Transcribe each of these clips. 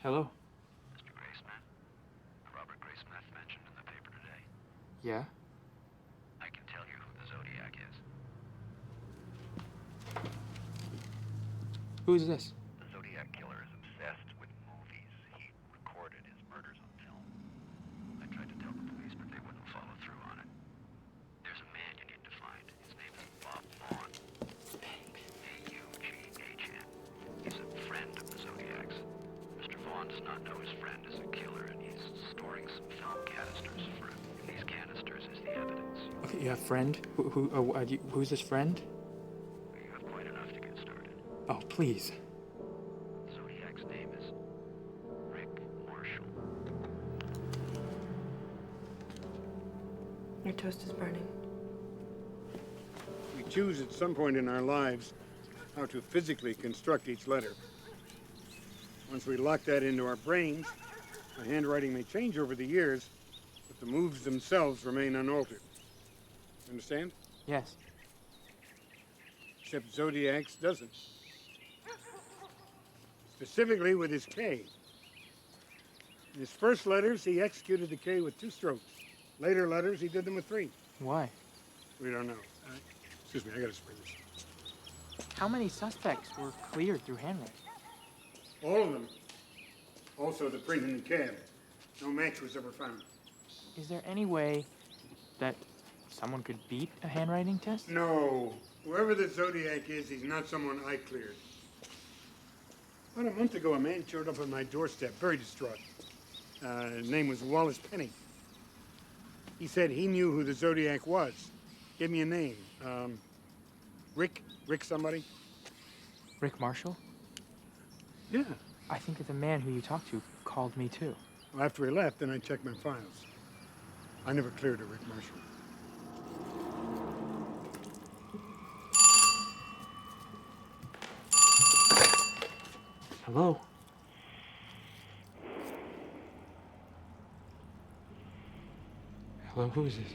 Hello. Mr. Graysmith? Robert Graysmith mentioned in the paper today. Yeah? I can tell you who the Zodiac is. Who's this? The Zodiac killer is obsessed with movies. He recorded his murders on film. I tried to tell the police, but they wouldn't follow through on it. There's a man you need to find. His name is Bob Vaughn. A-U-G-H-N. He's a friend of the Zodiac's. Mr. Vaughn does not know his friend is a killer, and he's storing some film canisters for him. In these canisters is the evidence. Okay, yeah, friend. Who's this friend? You have quite enough to get started. Oh, please. Zodiac's name is Rick Marshall. Your toast is burning. We choose at some point in our lives how to physically construct each letter. Once we lock that into our brains, our handwriting may change over the years, but the moves themselves remain unaltered. Understand? Yes. Except Zodiac's doesn't. Specifically with his K. In his first letters, he executed the K with 2 strokes. Later letters, he did them with 3. Why? We don't know. Excuse me, I gotta spray this. How many suspects were cleared through handwriting? All of them. Also the print in the cab. No match was ever found. Is there any way that someone could beat a handwriting test? No. Whoever the Zodiac is, he's not someone I cleared. About a month ago, a man showed up on my doorstep, very distraught. His name was Wallace Penny. He said he knew who the Zodiac was. Gave me a name. Rick somebody? Rick Marshall? Yeah. I think that the man who you talked to called me too. Well, after he left, then I checked my files. I never cleared a Rick Marshall. Hello? Hello, who is this?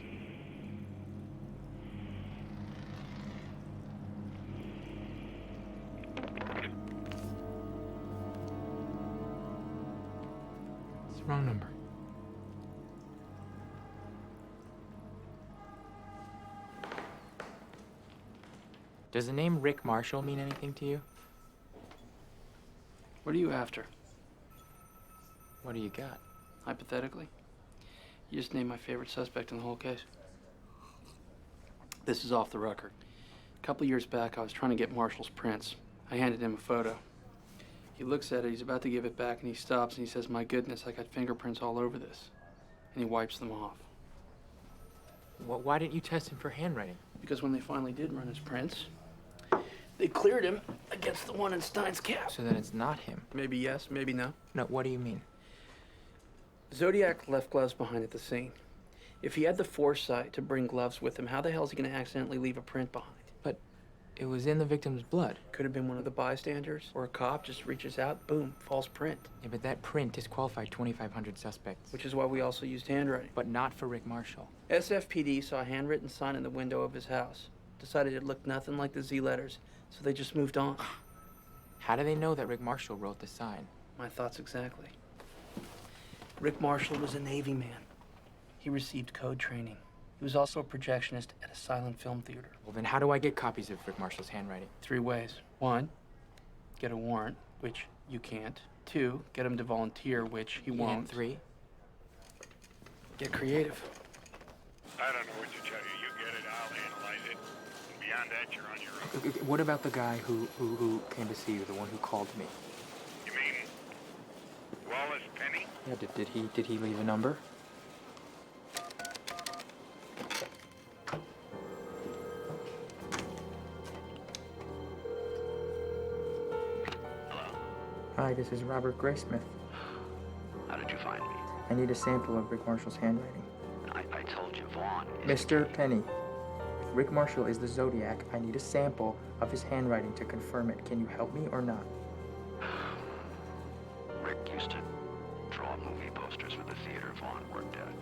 It's the wrong number. Does the name Rick Marshall mean anything to you? What are you after? What do you got? Hypothetically? You just named my favorite suspect in the whole case. This is off the record. A couple years back, I was trying to get Marshall's prints. I handed him a photo. He looks at it, he's about to give it back, and he stops and he says, "My goodness, I got fingerprints all over this." And he wipes them off. Why didn't you test him for handwriting? Because when they finally did run his prints, they cleared him against the one in Stein's cap. So then it's not him. Maybe yes, maybe no. No, what do you mean? Zodiac left gloves behind at the scene. If he had the foresight to bring gloves with him, how the hell is he going to accidentally leave a print behind? But it was in the victim's blood. Could have been one of the bystanders, or a cop just reaches out, boom, false print. Yeah, but that print disqualified 2,500 suspects. Which is why we also used handwriting. But not for Rick Marshall. SFPD saw a handwritten sign in the window of his house. Decided it looked nothing like the Z letters, so they just moved on. How do they know that Rick Marshall wrote the sign? My thoughts exactly. Rick Marshall was a Navy man. He received code training. He was also a projectionist at a silent film theater. Well, then how do I get copies of Rick Marshall's handwriting? 3 ways. 1, get a warrant, which you can't. 2, get him to volunteer, which he won't. And 3? Get creative. I don't know what to tell you. You get it, I'll analyze it. And beyond that, you're on your own. What about the guy who came to see you, the one who called me? You mean Wallace Penny? Yeah, did he leave a number? Hi, this is Robert Graysmith. How did you find me? I need a sample of Rick Marshall's handwriting. I told you Vaughn is... Mr. Penny, if Rick Marshall is the Zodiac, I need a sample of his handwriting to confirm it. Can you help me or not? Rick used to draw movie posters for the theater Vaughn worked at.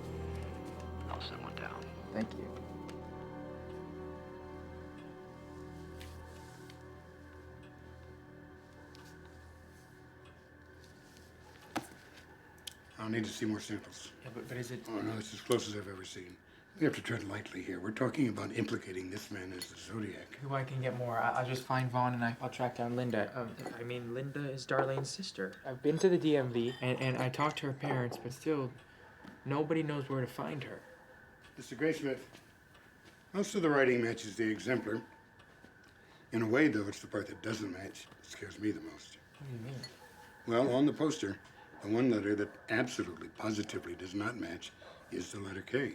I'll send one down. Thank you. need to see more samples. Yeah, but is it... Oh, no, it's as close as I've ever seen. We have to tread lightly here. We're talking about implicating this man as the Zodiac. Who I can get more? I'll just find Vaughn and I'll track down Linda. I mean, Linda is Darlene's sister. I've been to the DMV and I talked to her parents, but still, nobody knows where to find her. Mr. Graysmith, most of the writing matches the exemplar. In a way, though, it's the part that doesn't match that scares me the most. What do you mean? Well, on the poster, the one letter that absolutely, positively does not match is the letter K.